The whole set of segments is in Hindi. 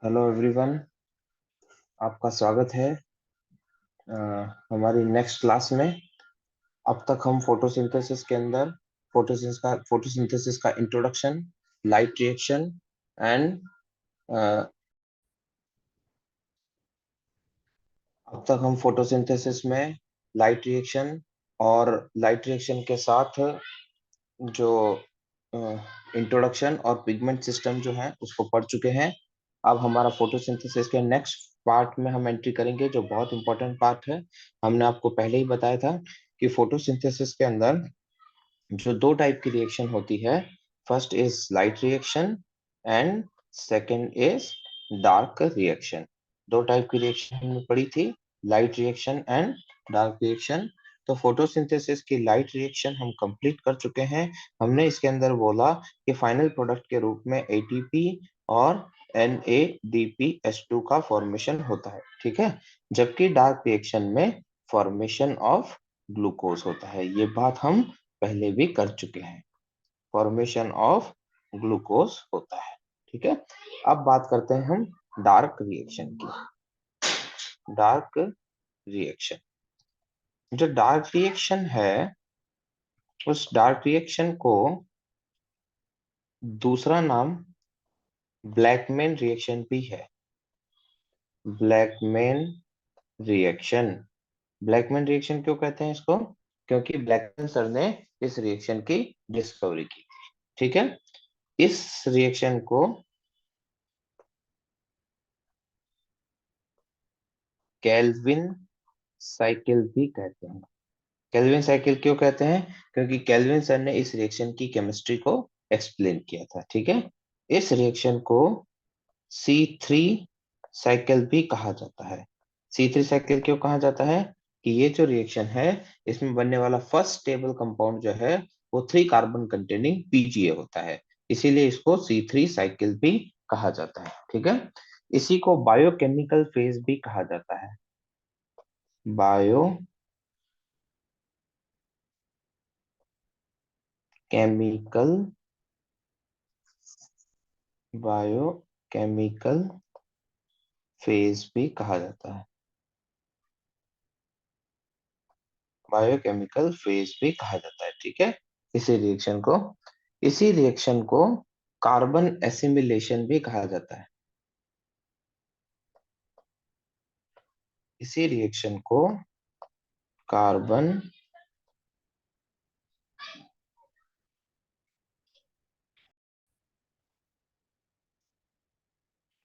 हेलो एवरीवन, आपका स्वागत है हमारी नेक्स्ट क्लास में। अब तक हम फोटोसिंथेसिस के अंदर फोटोसिंथेसिस का इंट्रोडक्शन, लाइट रिएक्शन एंड अब तक हम फोटोसिंथेसिस में लाइट रिएक्शन और लाइट रिएक्शन के साथ जो इंट्रोडक्शन और पिगमेंट सिस्टम जो है उसको पढ़ चुके हैं। अब हमारा फोटोसिंथेसिस के नेक्स्ट पार्ट में हम एंट्री करेंगे, जो बहुत इंपॉर्टेंट पार्ट है। हमने आपको पहले ही बताया था कि फोटोसिंथेसिस के अंदर जो दो टाइप की रिएक्शन होती है, first is light reaction and second is dark reaction. दो टाइप की रिएक्शन हमने पढ़ी थी, light reaction and dark reaction. तो फोटोसिंथेसिस की लाइट रिएक्शन हम कंप्लीट कर चुके हैं। हमने इसके अंदर बोला कि फाइनल प्रोडक्ट के रूप में एटीपी और NADPH2 का फॉर्मेशन होता है, ठीक है। जबकि डार्क रिएक्शन में फॉर्मेशन ऑफ ग्लूकोज होता है। ये बात हम पहले भी कर चुके हैं। फॉर्मेशन ऑफ ग्लूकोज होता है, ठीक है। अब बात करते हैं हम डार्क रिएक्शन की। डार्क रिएक्शन, जो डार्क रिएक्शन है, उस डार्क रिएक्शन को दूसरा नाम ब्लैकमैन रिएक्शन भी है। Blackman reaction. ब्लैकमैन रिएक्शन क्यों कहते हैं इसको? क्योंकि ब्लैकमैन सर ने इस रिएक्शन की डिस्कवरी की थी, ठीक है। इस रिएक्शन को केल्विन साइकिल भी कहते हैं। केल्विन साइकिल क्यों कहते हैं? क्योंकि केल्विन सर ने इस रिएक्शन की केमिस्ट्री को एक्सप्लेन किया था, ठीक है। इस रिएक्शन को C3 साइकिल भी कहा जाता है। C3 साइकिल क्यों कहा जाता है? कि ये जो रिएक्शन है, इसमें बनने वाला फर्स्ट स्टेबल कंपाउंड जो है वो 3 कार्बन कंटेनिंग PGA होता है, इसीलिए इसको C3 साइकिल भी कहा जाता है, ठीक है। इसी को बायोकेमिकल फेज भी कहा जाता है। बायो केमिकल बायोकेमिकल फेज भी कहा जाता है। बायोकेमिकल फेज भी कहा जाता है, ठीक है। इसी रिएक्शन को इसी रिएक्शन को कार्बन एसिमिलेशन भी कहा जाता है। इसी रिएक्शन को कार्बन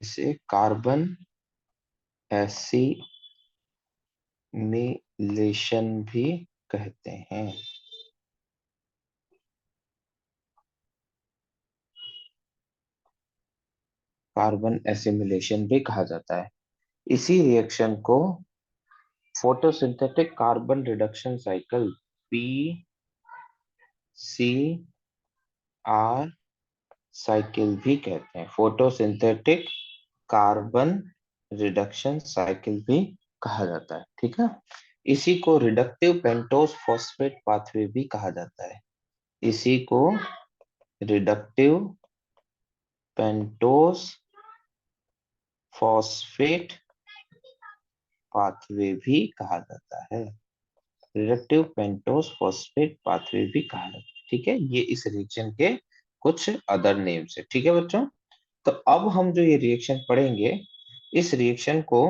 इसे कार्बन एसिमिलेशन भी कहते हैं। कार्बन एसिमिलेशन भी कहा जाता है। इसी रिएक्शन को photosynthetic carbon reduction cycle PCR cycle भी कहते हैं। फोटोसिंथेटिक कार्बन रिडक्शन साइकिल भी कहा जाता है, ठीक है। इसी को रिडक्टिव पेंटोस फॉस्फेट पाथवे भी कहा जाता है। इसी को रिडक्टिव पेंटोस फॉस्फेट पाथवे भी कहा जाता है। रिडक्टिव पेंटोस फॉस्फेट पाथवे भी कहा जाता है, ठीक है। ये इस रिएक्शन के कुछ अदर नेम्स है, ठीक है बच्चों। तो अब हम जो ये रिएक्शन पढ़ेंगे, इस रिएक्शन को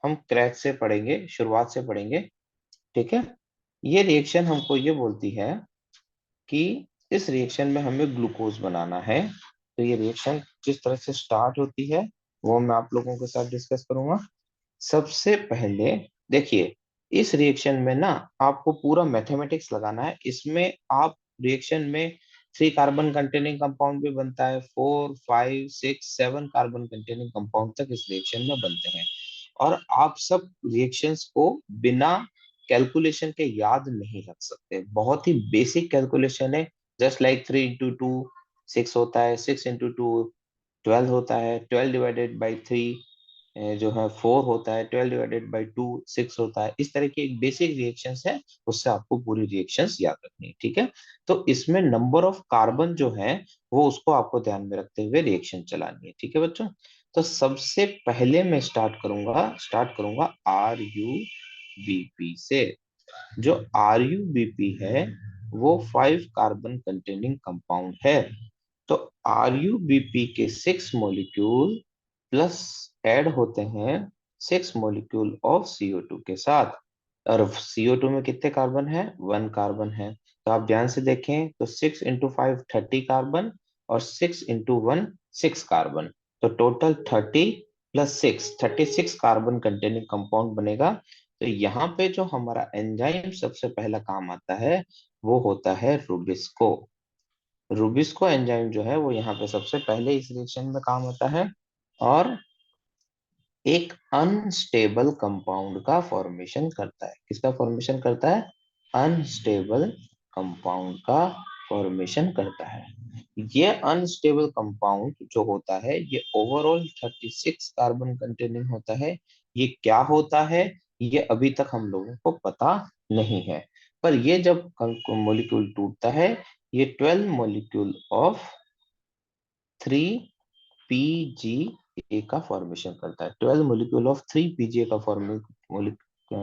हम क्रैच से पढ़ेंगे, शुरुआत से पढ़ेंगे, ठीक है। ये रिएक्शन हमको ये बोलती है कि इस रिएक्शन में हमें ग्लूकोज बनाना है। तो ये रिएक्शन किस तरह से स्टार्ट होती है वो मैं आप लोगों के साथ डिस्कस करूंगा। सबसे पहले देखिए, इस रिएक्शन में ना आपको पूरा मैथमेटिक्स लगाना है। इसमें आप रिएक्शन में 3 कार्बन कंटेनिंग कंपाउंड भी बनता है, 4 5 6 7 कार्बन कंटेनिंग कंपाउंड तक इस रिएक्शन में बनते हैं। और आप सब रिएक्शंस को बिना कैलकुलेशन के याद नहीं रख सकते। बहुत ही बेसिक कैलकुलेशन है। जस्ट लाइक 3 इंटू टू 6 होता है, 6 इंटू टू 12 होता है, 12 डिवाइडेड बाई 3 जो है 4 होता है, 12 डिवाइडेड बाई 2 6 होता है। इस तरह की एक बेसिक रिएक्शंस है, उससे आपको पूरी रिएक्शंस याद रखनी है, ठीक है। तो इसमें नंबर ऑफ कार्बन जो है वो उसको आपको ध्यान में रखते हुए रिएक्शन चलानी है, ठीक है बच्चों। तो सबसे पहले मैं स्टार्ट करूंगा RuBP से। जो RuBP है वो 5 कार्बन कंटेनिंग कंपाउंड है। तो RuBP के 6 मॉलिक्यूल प्लस ऐड होते हैं 6 मॉलिक्यूल ऑफ CO2 के साथ। और CO2 में कितने कार्बन है? 1 कार्बन है। तो आप ध्यान से देखें तो 6 इंटू 5 30 कार्बन, और 6 इंटू 1 6 कार्बन। तो total 30 plus 6 36 carbon containing compound बनेगा। तो यहाँ पे जो हमारा एंजाइम सबसे पहला काम आता है वो होता है रूबिस्को। रूबिस्को एंजाइम जो है वो यहाँ पे सबसे पहले इस रिएक्शन में काम आता है, और एक अनस्टेबल कंपाउंड का फॉर्मेशन करता है। किसका फॉर्मेशन करता है? अनस्टेबल कंपाउंड का फॉर्मेशन करता है। ये अनस्टेबल कंपाउंड जो होता है ये ओवरऑल 36 कार्बन कंटेनिंग होता है। ये क्या होता है ये अभी तक हम लोगों को पता नहीं है, पर ये जब मॉलिक्यूल टूटता है ये 12 मॉलिक्यूल ऑफ 3 PGA का फॉर्मेशन करता है। 12 मॉलिक्यूल ऑफ 3 PGA का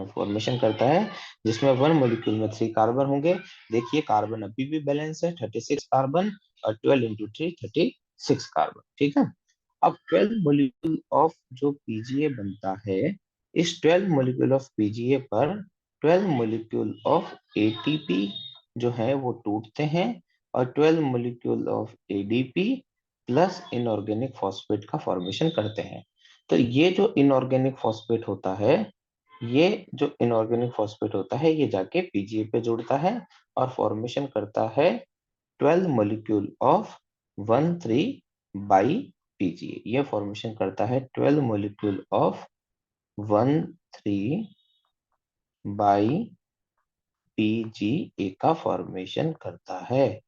फॉर्मेशन करता है, जिसमें 1 मॉलिक्यूल में 3 कार्बन होंगे। देखिए कार्बन अभी भी बैलेंस है, 36 कार्बन, और 12 इंटू 3 36 कार्बन, ठीक है। अब 12 मॉलिक्यूल ऑफ जो PGA बनता है, इस 12 मॉलिक्यूल ऑफ PGA पर 12 मॉलिक्यूल ऑफ ATP जो है वो टूटते हैं, और 12 molecule of ADP plus inorganic phosphate का फॉर्मेशन करते हैं। तो ये जो इनऑर्गेनिक फॉस्फेट होता है, ये जाके PGA पे जुड़ता है और फॉर्मेशन करता है 12 मॉलिक्यूल ऑफ 1,3 बाई PGA। ये फॉर्मेशन करता है 12 मॉलिक्यूल ऑफ 1,3 बाई PGA का फॉर्मेशन करता है।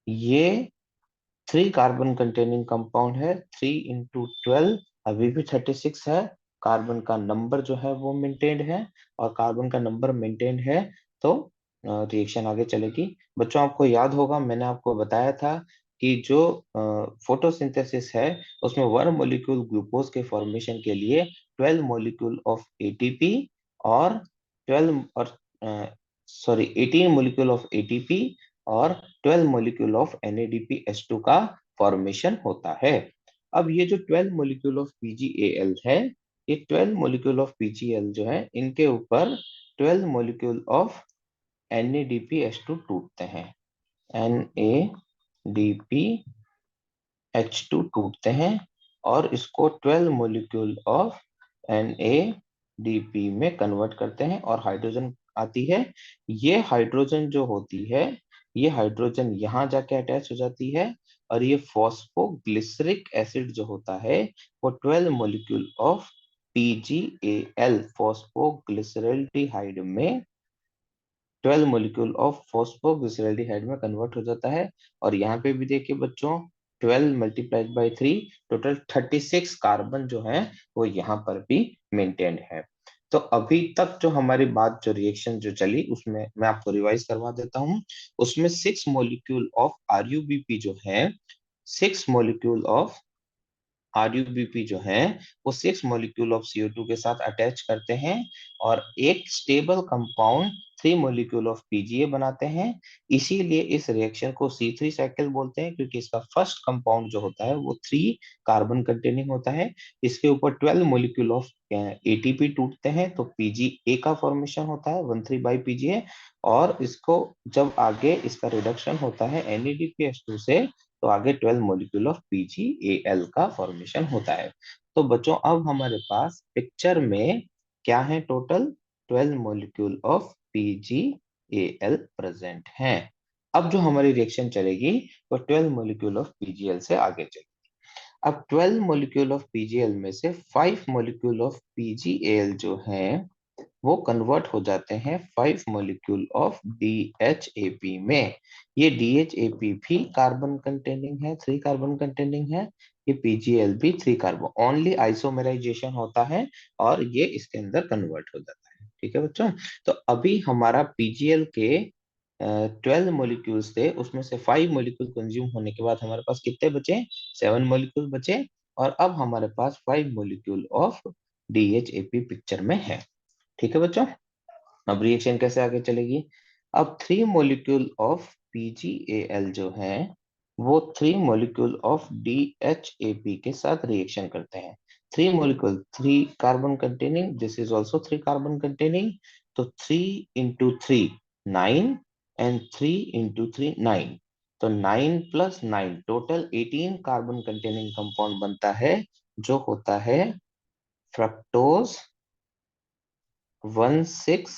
ये 3 कार्बन कंटेनिंग कंपाउंड है। 3 इंटू 12 अभी भी 36 है। कार्बन का नंबर जो है वो मेंटेन्ड है, और कार्बन का नंबर मेंटेन्ड है तो रिएक्शन आगे चलेगी। बच्चों आपको याद होगा मैंने आपको बताया था कि जो फोटोसिंथेसिस है उसमें 1 मॉलिक्यूल ग्लूकोज के फॉर्मेशन के लिए 12 मॉलिक्यूल ऑफ ATP और 12 और 18 मॉलिक्यूल ऑफ ATP और 12 मॉलिक्यूल ऑफ NADPH2 का फॉर्मेशन होता है। अब ये जो 12 मॉलिक्यूल ऑफ PgAl है, ये 12 मॉलिक्यूल ऑफ PgAl जो है इनके ऊपर 12 मॉलिक्यूल ऑफ NADPH2 टूटते हैं। NADPH2 टूटते हैं और इसको 12 मॉलिक्यूल ऑफ NADP में कन्वर्ट करते हैं और हाइड्रोजन आती है। ये हाइड्रोजन जो होती है, ये हाइड्रोजन यहाँ जाके अटैच हो जाती है, और ये फॉस्फोग्लिसरिक एसिड जो होता है वो 12 मॉलिक्यूल ऑफ PgAl फॉस्फोग्लिसरल्डिहाइड में 12 मॉलिक्यूल ऑफ फॉस्फोग्लिसरल्डिहाइड में कन्वर्ट हो जाता है। और यहाँ पे भी देखिए बच्चों 12 मल्टीप्लाइड बाई 3 टोटल 36 कार्बन जो है वो यहाँ पर भी मेंटेन्ड है। तो अभी तक जो हमारी बात जो रिएक्शन जो चली उसमें मैं आपको रिवाइज करवा देता हूँ। उसमें 6 मॉलिक्यूल ऑफ RuBP जो है, 6 मॉलिक्यूल ऑफ RuBP जो है वो 6 मॉलिक्यूल ऑफ CO2 के साथ अटैच करते हैं और एक stable compound 3 molecule of PGA बनाते हैं। इसीलिए इस रिएक्शन को C3 साइकिल बोलते हैं, क्योंकि इसका फर्स्ट कंपाउंड जो होता है वो 3 कार्बन कंटेनिंग होता है। इसके ऊपर 12 मॉलिक्यूल ऑफ ATP टूटते हैं तो PGA का फॉर्मेशन होता है 1,3 बाई PGA। और इसको जब आगे इसका रिडक्शन होता है NADPH2 से, तो आगे 12 मॉलिक्यूल ऑफ PgAl का फॉर्मेशन होता है। तो बच्चों अब हमारे पास पिक्चर में क्या है? Total 12 molecule of PgAl present हैं। अब जो हमारी रिएक्शन चलेगी वो 12 मॉलिक्यूल ऑफ PgAl से आगे चलेगी। अब 12 मॉलिक्यूल ऑफ PgAl में से 5 मॉलिक्यूल ऑफ PgAl जो है वो कन्वर्ट हो जाते हैं 5 मॉलिक्यूल ऑफ DHAP में। ये DHAP भी कार्बन कंटेनिंग है, 3 कार्बन कंटेनिंग है। ये PGL भी 3 कार्बन, ओनली आइसोमेराइजेशन होता है और ये इसके अंदर कन्वर्ट हो जाता है। ठीक है बच्चों, तो अभी हमारा PGL के 12 मॉलिक्यूल्स थे, उसमें से 5 मॉलिक्यूल कंज्यूम होने के बाद हमारे पास कितने बचे? 7 मॉलिक्यूल बचे। और अब हमारे पास 5 मॉलिक्यूल ऑफ DHAP पिक्चर में है। ठीक है बच्चों, अब रिएक्शन कैसे आगे चलेगी? अब 3 मॉलिक्यूल ऑफ PgAl जो है वो 3 मॉलिक्यूल ऑफ DHAP के साथ रिएक्शन करते हैं। 3 molecule, 3 carbon containing, this is also 3 carbon containing. तो 3 इंटू 3 9 एंड 3 इंटू 3 9। तो 9 plus 9 total 18 carbon containing compound बनता है, जो होता है फ्रक्टोज 16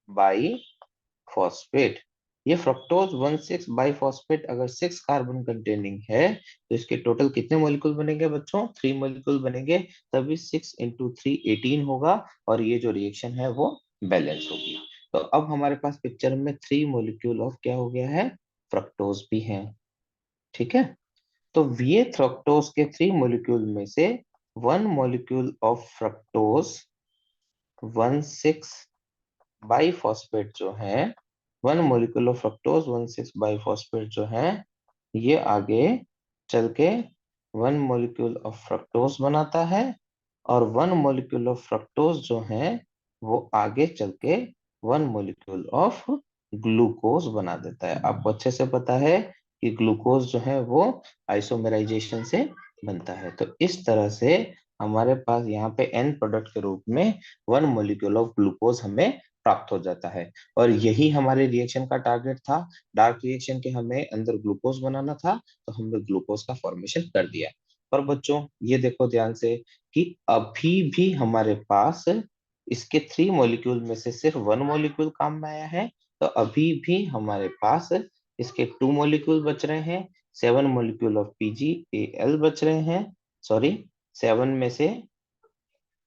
बाई फॉस्फेट। ये फ्रक्टोज 16 बाइफॉस्फेट अगर 6 कार्बन कंटेनिंग है तो इसके टोटल कितने मॉलिक्यूल बनेंगे बच्चों? 3 मॉलिक्यूल बनेंगे, तभी 6 इंटू 3 18 होगा और ये जो रिएक्शन है वो बैलेंस होगी। तो अब हमारे पास पिक्चर में 3 मॉलिक्यूल ऑफ क्या हो गया है? फ्रक्टोज भी है। ठीक है, तो ये फ्रक्टोज के 3 मॉलिक्यूल में से 1 मॉलिक्यूल ऑफ फ्रक्टोज 16 बाइफॉस्फेट जो है, 1 मॉलिक्यूल ऑफ फ्रक्टोज 16 बाइफॉस्फेट जो है, ये आगे चल के 1 मॉलिक्यूल ऑफ फ्रक्टोज बनाता है और 1 मॉलिक्यूल ऑफ फ्रक्टोज जो है वो आगे चल के 1 मॉलिक्यूल ऑफ ग्लूकोज बना देता है। आपको अच्छे से पता है कि ग्लूकोज जो है वो आइसोमेराइजेशन से बनता है। तो इस तरह से हमारे पास यहाँ पे एंड प्रोडक्ट के रूप में 1 मॉलिक्यूल ऑफ ग्लूकोज हमें प्राप्त हो जाता है। और यही हमारे रिएक्शन का टारगेट था। डार्क रिएक्शन के हमें अंदर ग्लूकोज बनाना था, तो हमने ग्लूकोज का फॉर्मेशन कर दिया। पर बच्चों ये देखो ध्यान से कि अभी भी हमारे पास इसके 3 मॉलिक्यूल में से सिर्फ 1 मॉलिक्यूल काम में आया है। तो अभी भी हमारे पास इसके 2 मॉलिक्यूल बच रहे हैं। 7 मॉलिक्यूल ऑफ PgAl बच रहे हैं। सॉरी, 7 में से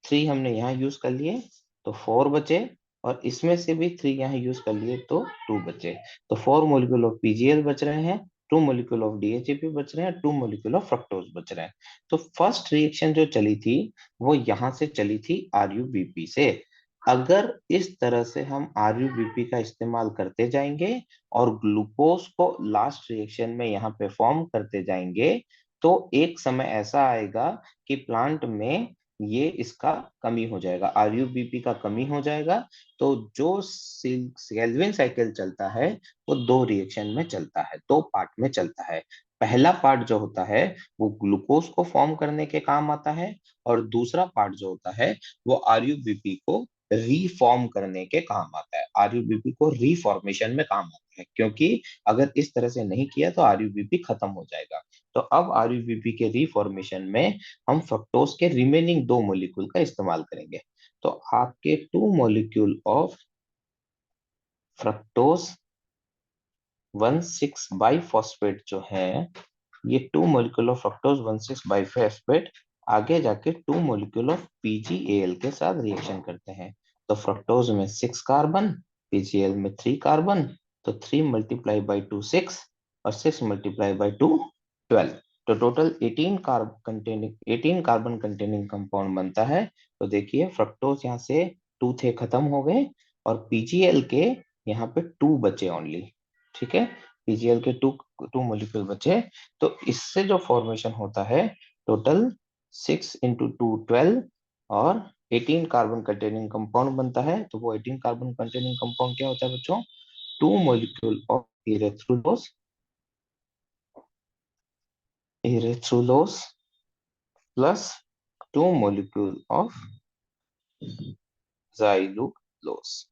3 हमने यहाँ यूज कर लिए तो 4 बचे, और इसमें से भी 3 यहाँ यूज कर लिए तो 2 बचे। तो 4 मॉलिक्यूल ऑफ PGL बच रहे हैं, 2 मॉलिक्यूल ऑफ DHAP बच रहे हैं, 2 मॉलिक्यूल ऑफ फ्रक्टोज बच रहे हैं। तो फर्स्ट रिएक्शन जो चली थी वो यहाँ से चली थी RUBP से। अगर इस तरह से हम RUBP का इस्तेमाल करते जाएंगे और ग्लूकोज को लास्ट रिएक्शन में यहाँ पे फॉर्म करते जाएंगे, तो एक समय ऐसा आएगा कि प्लांट में ये इसका कमी हो जाएगा, RUBP का कमी हो जाएगा। तो जो केल्विन साइकिल चलता है वो 2 रिएक्शन में चलता है, 2 पार्ट में चलता है। पहला पार्ट जो होता है वो ग्लूकोज को फॉर्म करने के काम आता है, और दूसरा पार्ट जो होता है वो RUBP को रीफॉर्म करने के काम आता है। RUBP को रीफॉर्मेशन में काम आता है, क्योंकि अगर इस तरह से नहीं किया तो RUBP खत्म हो जाएगा। तो अब RUBP के रीफॉर्मेशन में हम फ्रक्टोज के रिमेनिंग 2 मॉलिक्यूल का इस्तेमाल करेंगे। तो आपके 2 मॉलिक्यूल ऑफ फ्रक्टोज 16 बाइफॉस्फेट जो है, ये 2 मॉलिक्यूल ऑफ फ्रक्टोज 16 बाइफॉस्फेट आगे जाके 2 मॉलिक्यूल ऑफ PgAl के साथ रिएक्शन करते हैं। तो फ्रक्टोज में 6 कार्बन, PgAl में 3 कार्बन। तो 3 मल्टीप्लाई बाई 2 6 और 6 मल्टीप्लाई बाई 2 12। तो टोटल 18 कार्बन कंटेनिंग कंपाउंड बनता है। तो देखिए फ्रक्टोज यहाँ से 2 थे, खत्म हो गए, और PgAl के यहाँ पे 2 बचे ओनली। ठीक है, PgAl के 2 मॉलिक्यूल बचे। तो इससे जो फॉर्मेशन होता है टोटल 6 इंटू 2 12 और 18 कार्बन कंटेनिंग कंपाउंड बनता है। तो वो 18 कार्बन कंटेनिंग कंपाउंड क्या होता है बच्चों? 2 molecule of erythrulose plus 2 molecule of xylulose.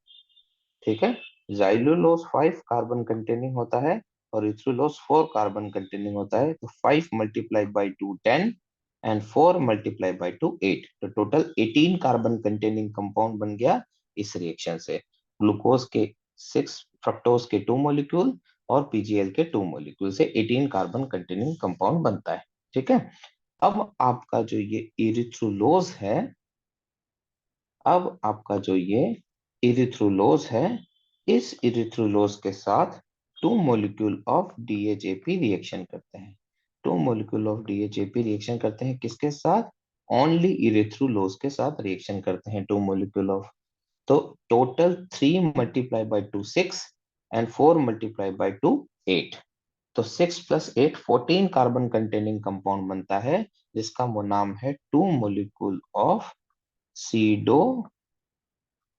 ठीक है, जाइलुलोज 5 कार्बन कंटेनिंग होता है और इथ्रुलोज 4 कार्बन कंटेनिंग होता है। तो 5 multiply by 2 10 and 4 multiply by 2 8। तो टोटल 18 कार्बन कंटेनिंग कंपाउंड बन गया इस रिएक्शन से। ग्लूकोज के 6, फ्रक्टोज के 2 मॉलिक्यूल और PGL के 2 मॉलिक्यूल से 18 कार्बन कंटेनिंग कंपाउंड बनता है। ठीक है, अब आपका जो ये इरिथ्रुलोज है, अब आपका जो ये इरिथ्रोलोज है, इस इरिथ्रोलोज के साथ टू मोलिक्यूल ऑफ डीएजेपी रिएक्शन करते हैं। टू मोलिक्यूल ऑफ डीएजेपी रिएक्शन करते हैं किसके साथ? ओनली इरिथ्रोलोज के साथ रिएक्शन करते हैं टू मोलिक्यूल ऑफ। तो total 3 multiply by 2 6 and 4 multiply by 2 8। तो 6 प्लस 8 14 कार्बन कंटेनिंग कंपाउंड बनता है, जिसका वो नाम है two molecule of SIDO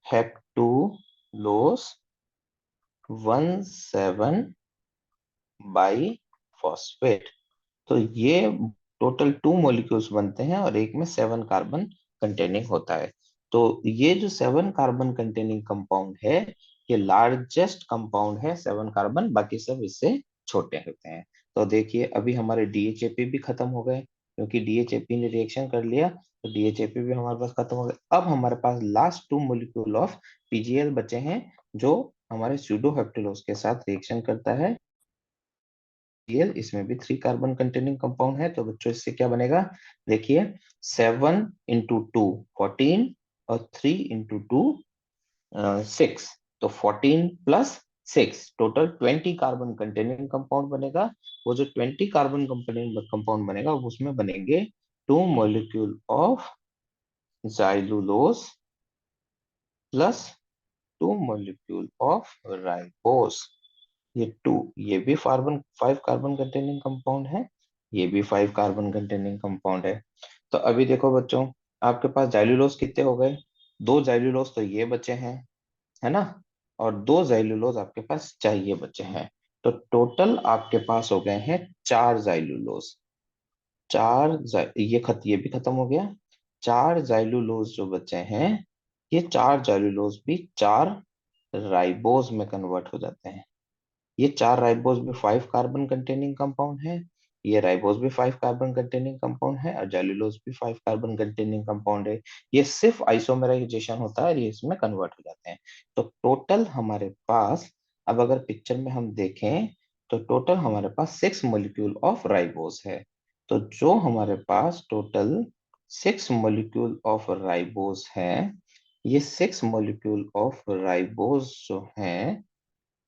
हेप्टूलोस 17 biphosphate. तो ये टोटल 2 मॉलिक्यूल्स बनते हैं और एक में 7 कार्बन कंटेनिंग होता है। तो ये जो 7 कार्बन कंटेनिंग कंपाउंड है, ये लार्जेस्ट कंपाउंड है 7 कार्बन, बाकी सब इससे छोटे होते हैं। तो देखिए अभी हमारे डीएचएपी भी खत्म हो गए, क्योंकि डीएचएपी ने रिएक्शन कर लिया, तो डीएचएपी भी हमारे पास खत्म हो गए। अब हमारे पास लास्ट 2 मॉलिक्यूल ऑफ पीजीएल बचे हैं, जो हमारे स्यूडोहेप्टेलोस के साथ रिएक्शन करता है। Cl, इसमें भी 3 कार्बन कंटेनिंग कंपाउंड है। तो बच्चों इससे क्या बनेगा? देखिए 7 इंटू 2 14 और 3 इंटू 2 6। तो 14 plus 6 total 20 carbon containing compound बनेगा। वो जो 20 कार्बन कंटेनिंग कंपाउंड बनेगा उसमें बनेंगे 2 molecule of xylulose plus 2 molecule of ribose. ये टू, ये भी कार्बन 5 कार्बन कंटेनिंग कंपाउंड है, ये भी 5 कार्बन कंटेनिंग कंपाउंड है। तो अभी देखो बच्चों, आपके पास जाइलुलोज कितने हो गए? 2 जाइलुलोज तो ये बचे हैं, है ना, और 2 जाइलुलोज आपके पास चाहिए बचे हैं। तो टोटल आपके पास हो गए हैं 4 जाइलुलोज। ये भी खत्म हो गया। 4 जाइलुलोज जो बचे हैं, ये 4 जाइलुलोज भी 4 राइबोज में कन्वर्ट हो जाते हैं। ये 4 राइबोज भी 5 कार्बन कंटेनिंग कंपाउंड है, ये राइबोज भी 5 कार्बन कंटेनिंग कंपाउंड है, और जेलुलोज भी 5 कार्बन कंटेनिंग कंपाउंड है। ये सिर्फ आइसोमेराइजेशन होता है और ये इसमें कन्वर्ट हो जाते हैं। तो टोटल हमारे पास, अब अगर पिक्चर में हम देखें, तो टोटल हमारे पास 6 मॉलिक्यूल ऑफ राइबोज है। तो जो हमारे पास टोटल 6 मॉलिक्यूल ऑफ राइबोज है, ये 6 मॉलिक्यूल ऑफ राइबोज जो हैं,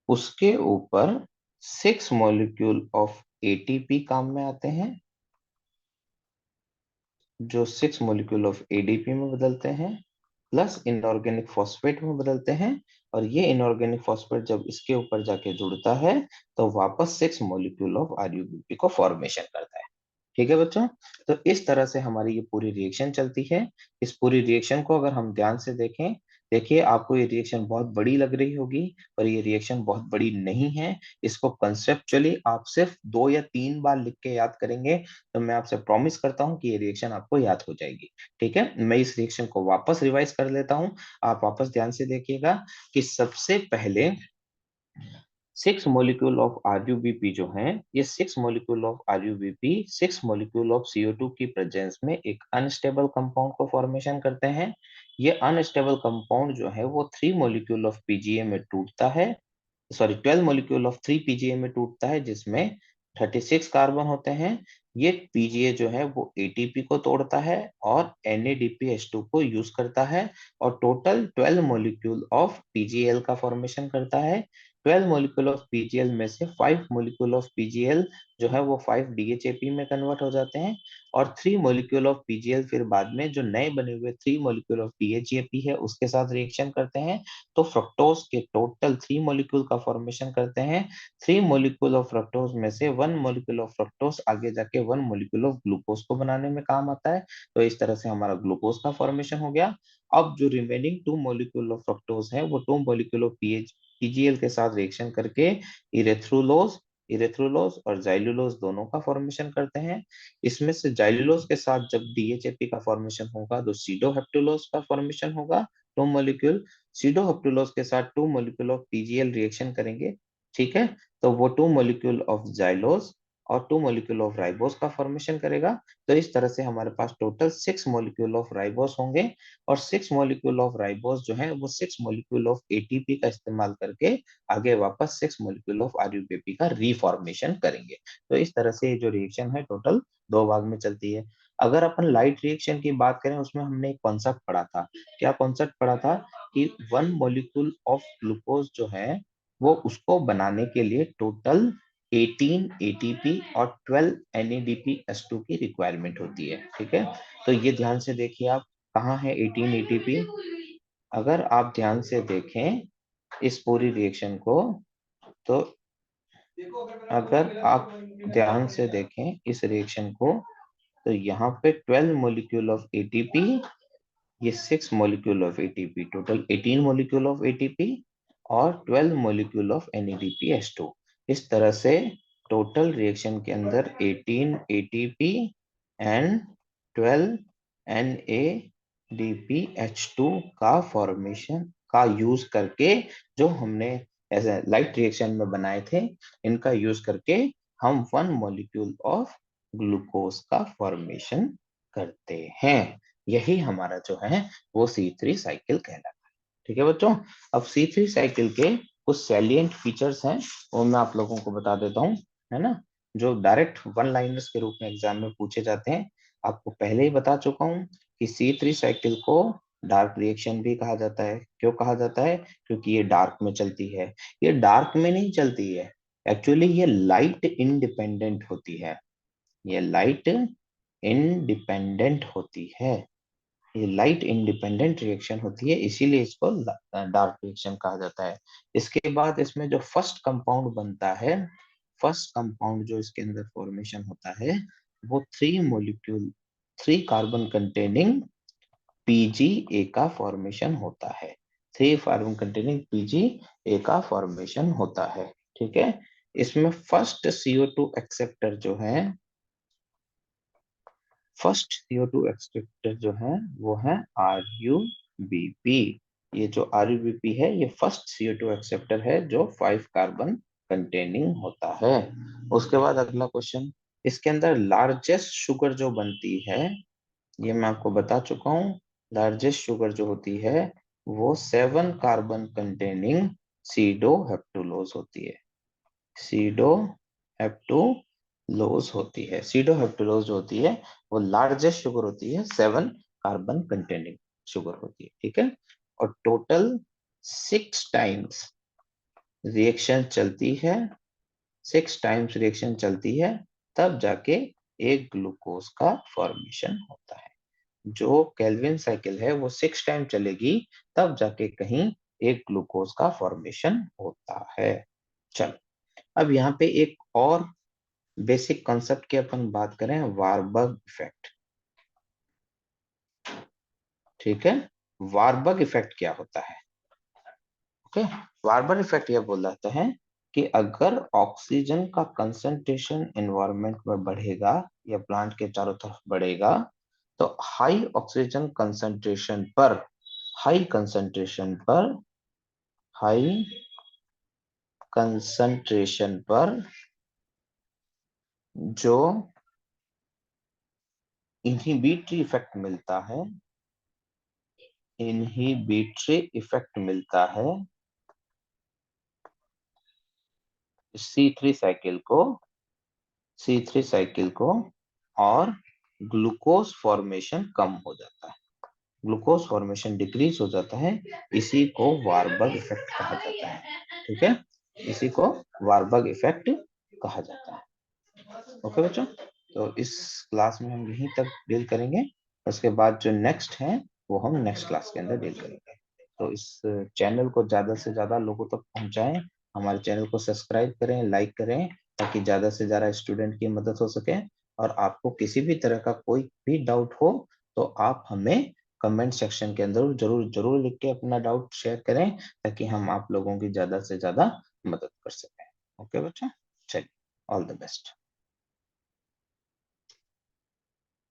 उसके ऊपर 6 मॉलिक्यूल ऑफ एटीपी काम में आते हैं, जो 6 मॉलिक्यूल ऑफ एडीपी में बदलते हैं, प्लस इनऑर्गेनिक फॉस्फेट में बदलते हैं। और ये इनऑर्गेनिक फॉस्फेट जब इसके ऊपर जाके जुड़ता है, तो वापस 6 मॉलिक्यूल ऑफ आरयूबीपी को फॉर्मेशन करता है। ठीक है बच्चों, तो इस तरह से हमारी ये पूरी रिएक्शन चलती है। इस पूरी रिएक्शन को अगर हम ध्यान से देखें, देखिए आपको ये रिएक्शन बहुत बड़ी लग रही होगी, पर ये रिएक्शन बहुत बड़ी नहीं है। इसको कंसेप्चुअली आप सिर्फ 2 या 3 बार लिख के याद करेंगे, तो मैं आपसे प्रॉमिस करता हूँ कि ये रिएक्शन आपको याद हो जाएगी। ठीक है, मैं इस रिएक्शन को वापस रिवाइज कर लेता हूँ। आप वापस ध्यान से देखिएगा कि सबसे पहले 6 मॉलिक्यूल ऑफ आरयूबीपी जो हैं, ये 6 molecule of RuBP 6 molecule of CO2 की प्रेजेंस में एक अनस्टेबल कंपाउंड को फॉर्मेशन करते हैं। ये अनस्टेबल कंपाउंड जो है वो 3 मॉलिक्यूल ऑफ पीजीए में टूटता है, सॉरी 12 मॉलिक्यूल ऑफ 3 पीजीए में टूटता है, जिसमें 36 कार्बन होते हैं। ये पीजीए जो है वो एटीपी को तोड़ता है और NADPH2 को यूज करता है, और टोटल 12 मॉलिक्यूल ऑफ पीजीएल का फॉर्मेशन करता है। 12 मॉलिक्यूल ऑफ पीजीएल में से 5 मॉलिक्यूल ऑफ पीजीएल जो है वो 5 डीएचएपी में कन्वर्ट हो जाते हैं, और 3 मॉलिक्यूल ऑफ पीजीएल फिर बाद में जो नए बने हुए 3 मॉलिक्यूल ऑफ डीएचएपी है उसके साथ रिएक्शन करते हैं। तो फ्रक्टोज के टोटल 3 मॉलिक्यूल का फॉर्मेशन करते हैं। 3 मॉलिक्यूल ऑफ फ्रक्टोज में से 1 मॉलिक्यूल ऑफ फ्रक्टोज आगे जाके 1 मॉलिक्यूल ऑफ ग्लूकोज को बनाने में काम आता है। तो इस तरह से हमारा ग्लूकोज का फॉर्मेशन हो गया। अब जो रिमेनिंग 2 मॉलिक्यूल ऑफ फ्रक्टोज है, वो 2 मॉलिक्यूल ऑफ पीजीएल के साथ रिएक्शन करके इरेथ्रुलोज इरेथ्रुलोज और जाइलुलोज दोनों का फॉर्मेशन करते हैं। इसमें से जाइलुलोज के साथ जब डीएचएपी का फॉर्मेशन होगा, तो सीडोहेप्टुलोज का फॉर्मेशन होगा, 2 मॉलिक्यूल। सीडोहेप्टुलोज के साथ 2 मॉलिक्यूल ऑफ पीजीएल रिएक्शन करेंगे। ठीक है, तो वो 2 मॉलिक्यूल ऑफ जाइलोज और 2 मॉलिक्यूल ऑफ राइबोस का फॉर्मेशन करेगा। तो इस तरह से हमारे पास टोटल 6 मॉलिक्यूल ऑफ राइबोस होंगे, और 6 मॉलिक्यूल ऑफ राइबोस जो है वो 6 मॉलिक्यूल ऑफ एटीपी का इस्तेमाल करके आगे वापस 6 मॉलिक्यूल ऑफ आरयूबीपी का रीफॉर्मेशन करेंगे। तो इस तरह से ये जो रिएक्शन है टोटल 2 भाग में चलती है। अगर अपन लाइट रिएक्शन की बात करें, उसमें हमने एक कॉन्सेप्ट पढ़ा था। क्या कॉन्सेप्ट पढ़ा था? कि 1 मॉलिक्यूल ऑफ ग्लूकोज जो है, वो उसको बनाने के लिए टोटल 18 एटीपी और 12 NADPH2 की रिक्वायरमेंट होती है। ठीक है, तो ये ध्यान से देखिए आप, कहाँ है 18 एटीपी? अगर आप ध्यान से देखें इस पूरी रिएक्शन को, तो अगर आप ध्यान से देखें इस रिएक्शन को, तो यहाँ पे 12 मॉलिक्यूल ऑफ एटीपी, ये 6 molecule of ATP, total 18 molecule of ATP और 12 मॉलिक्यूल ऑफ NADPH2। इस तरह से टोटल रिएक्शन के अंदर 18 एटीपी एंड 12 NADPH2 का फॉर्मेशन का यूज करके, जो हमने ऐसे लाइट रिएक्शन में बनाए थे, इनका यूज करके हम 1 मॉलिक्यूल ऑफ ग्लूकोज का फॉर्मेशन करते हैं। यही हमारा जो है वो C3 साइकिल कहलाता है। ठीक है बच्चों, अब C3 साइकिल के कुछ सैलिएंट फीचर्स हैं, वो मैं आप लोगों को बता देता हूँ, है ना, जो डायरेक्ट वन लाइनर्स के रूप में एग्जाम में पूछे जाते हैं। आपको पहले ही बता चुका हूँ कि C3 साइकिल को डार्क रिएक्शन भी कहा जाता है। क्यों कहा जाता है? क्योंकि ये डार्क में चलती है। ये डार्क में नहीं चलती है, एक्चुअली ये लाइट इंडिपेंडेंट होती है। ये लाइट इंडिपेंडेंट होती है, ये लाइट इंडिपेंडेंट रिएक्शन होती है, इसीलिए इसको डार्क रिएक्शन कहा जाता है। इसके बाद इसमें जो फर्स्ट कंपाउंड बनता है, फर्स्ट कंपाउंड जो इसके अंदर फॉर्मेशन होता है, वो 3 कार्बन कंटेनिंग PgA का फॉर्मेशन होता है। 3 कार्बन कंटेनिंग PgA का फॉर्मेशन होता है। ठीक है, इसमें फर्स्ट CO2 एक्सेप्टर जो है, फर्स्ट CO2 एक्सेप्टर जो है वो है RUBP। ये जो RUBP है, ये फर्स्ट CO2 एक्सेप्टर है जो 5 कार्बन कंटेनिंग होता है। उसके बाद अगला क्वेश्चन, इसके अंदर लार्जेस्ट शुगर जो बनती है, ये मैं आपको बता चुका हूँ। लार्जेस्ट शुगर जो होती है वो 7 कार्बन कंटेनिंग सीडो हेप्टुलोज होती है। सीडो हेप्टुलोज होती है। सीडो हेप्टुलोज जो होती है वो लार्जेस्ट शुगर होती है, 7 कार्बन कंटेनिंग शुगर होती है। ठीक है, और टोटल 6 टाइम्स रिएक्शन चलती है, 6 टाइम्स रिएक्शन चलती है, तब जाके एक ग्लूकोज का फॉर्मेशन होता है। जो केल्विन साइकिल है वो 6 टाइम चलेगी, तब जाके कहीं एक ग्लूकोज का फॉर्मेशन होता है। चलो, अब यहाँ पे एक और बेसिक कॉन्सेप्ट की अपन बात करें, वारबर्ग इफेक्ट। ठीक है, वारबर्ग इफेक्ट क्या होता है? ओके, वारबर्ग इफेक्ट यह बोलता है कि अगर ऑक्सीजन का कंसंट्रेशन एनवायरनमेंट में बढ़ेगा या प्लांट के चारों तरफ बढ़ेगा, तो हाई ऑक्सीजन कंसंट्रेशन पर, हाई कंसंट्रेशन पर, हाई कंसंट्रेशन पर जो इनहिबिटरी इफेक्ट मिलता है, इनहिबिटरी इफेक्ट मिलता है C3 साइकिल को, C3 साइकिल को, और ग्लूकोज फॉर्मेशन कम हो जाता है, ग्लूकोज फॉर्मेशन डिक्रीज हो जाता है। इसी को वारबर्ग इफेक्ट कहा जाता है। ठीक है, इसी को वारबर्ग इफेक्ट कहा जाता है। ओके बच्चों, तो इस क्लास में हम यहीं तक डील करेंगे। उसके बाद जो नेक्स्ट है वो हम नेक्स्ट क्लास के अंदर डील करेंगे। तो इस चैनल को ज्यादा से ज्यादा लोगों तक पहुंचाएं, हमारे चैनल को सब्सक्राइब करें, लाइक करें, ताकि ज्यादा से ज्यादा स्टूडेंट की मदद हो सके। और आपको किसी भी तरह का कोई भी डाउट हो तो आप हमें कमेंट सेक्शन के अंदर जरूर जरूर लिख के अपना डाउट शेयर करें, ताकि हम आप लोगों की ज्यादा से ज्यादा मदद कर सकें। ओके बच्चा, चलिए, ऑल द बेस्ट।